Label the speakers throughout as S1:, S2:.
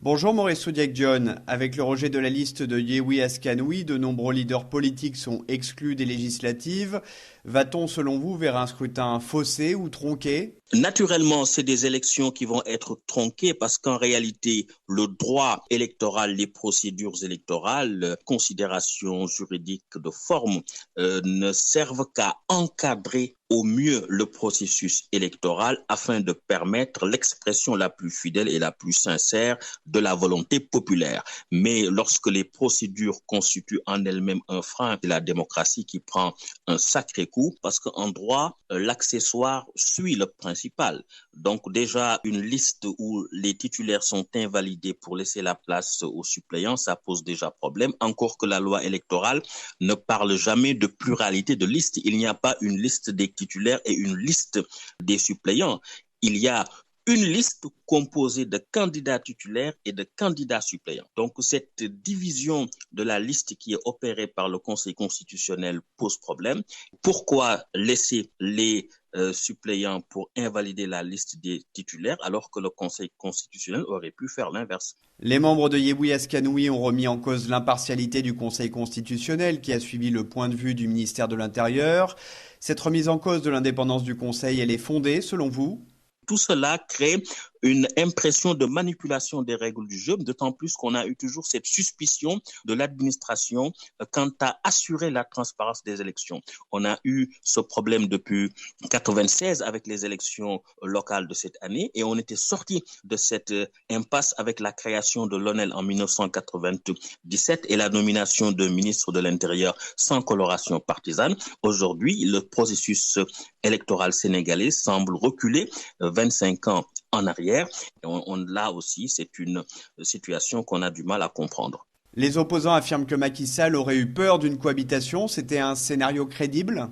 S1: Bonjour Maurice Soudiak-John. Avec le rejet de la liste de Yewwi Askanui, de nombreux leaders politiques sont exclus des législatives. Va-t-on, selon vous, vers un scrutin faussé ou tronqué?
S2: Naturellement, c'est des élections qui vont être tronquées parce qu'en réalité, le droit électoral, les procédures électorales, considérations juridiques de forme, ne servent qu'à encadrer au mieux le processus électoral afin de permettre l'expression la plus fidèle et la plus sincère de la volonté populaire. Mais lorsque les procédures constituent en elles-mêmes un frein, c'est la démocratie qui prend un sacré coup parce qu'en droit, l'accessoire suit le principal. Donc déjà, une liste où les titulaires sont invalidés pour laisser la place aux suppléants, ça pose déjà problème. Encore que la loi électorale ne parle jamais de pluralité de listes. Il n'y a pas une liste des titulaires et une liste des suppléants. Il y a une liste composée de candidats titulaires et de candidats suppléants. Donc, cette division de la liste qui est opérée par le Conseil constitutionnel pose problème. Pourquoi laisser les suppléants pour invalider la liste des titulaires alors que le Conseil constitutionnel aurait pu faire l'inverse?
S1: Les membres de Yewwi Askanui ont remis en cause l'impartialité du Conseil constitutionnel qui a suivi le point de vue du ministère de l'Intérieur. Cette remise en cause de l'indépendance du Conseil, elle est fondée, selon vous?
S2: Tout cela crée une impression de manipulation des règles du jeu, d'autant plus qu'on a eu toujours cette suspicion de l'administration quant à assurer la transparence des élections. On a eu ce problème depuis 1996 avec les élections locales de cette année et on était sorti de cette impasse avec la création de l'ONEL en 1997 et la nomination de ministre de l'Intérieur sans coloration partisane. Aujourd'hui, le processus électoral sénégalais semble reculer 25 ans en arrière. Là aussi, c'est une situation qu'on a du mal à comprendre.
S1: Les opposants affirment que Macky Sall aurait eu peur d'une cohabitation. C'était un scénario crédible?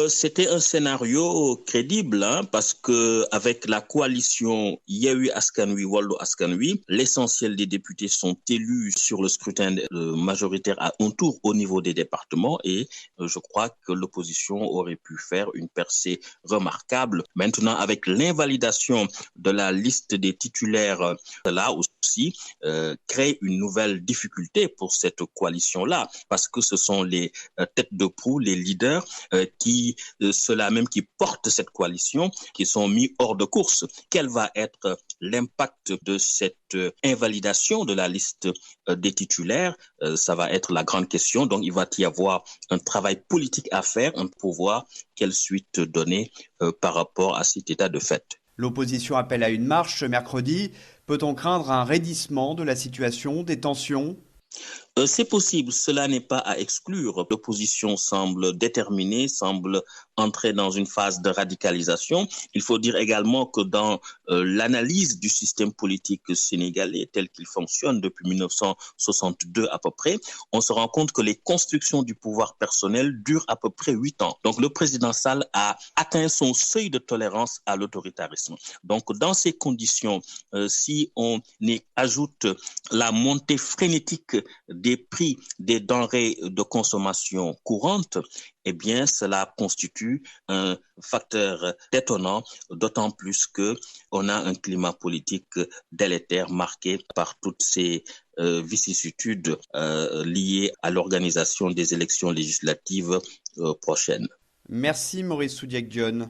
S2: C'était un scénario crédible parce que avec la coalition Yewwi Askanui Wallu Askanui, l'essentiel des députés sont élus sur le scrutin majoritaire à un tour au niveau des départements et je crois que l'opposition aurait pu faire une percée remarquable. Maintenant, avec l'invalidation de la liste des titulaires, là aussi crée une nouvelle difficulté pour cette coalition-là parce que ce sont les têtes de proue, les leaders ceux-là même qui portent cette coalition, qui sont mis hors de course. Quel va être l'impact de cette invalidation de la liste des titulaires? Ça va être la grande question. Donc, il va y avoir un travail politique à faire pour voir quelle suite donner par rapport à cet état de fait.
S1: L'opposition appelle à une marche ce mercredi. Peut-on craindre un raidissement de la situation, des tensions?
S2: C'est possible, cela n'est pas à exclure. L'opposition semble déterminée, semble entrer dans une phase de radicalisation. Il faut dire également que dans l'analyse du système politique sénégalais tel qu'il fonctionne depuis 1962 à peu près, on se rend compte que les constructions du pouvoir personnel durent à peu près 8 ans. Donc le président Sall a atteint son seuil de tolérance à l'autoritarisme. Donc dans ces conditions, si on y ajoute la montée frénétique des prix des denrées de consommation courante, eh bien, cela constitue un facteur détonnant, d'autant plus qu'on a un climat politique délétère marqué par toutes ces vicissitudes liées à l'organisation des élections législatives prochaines.
S1: Merci Maurice Soudiak-John.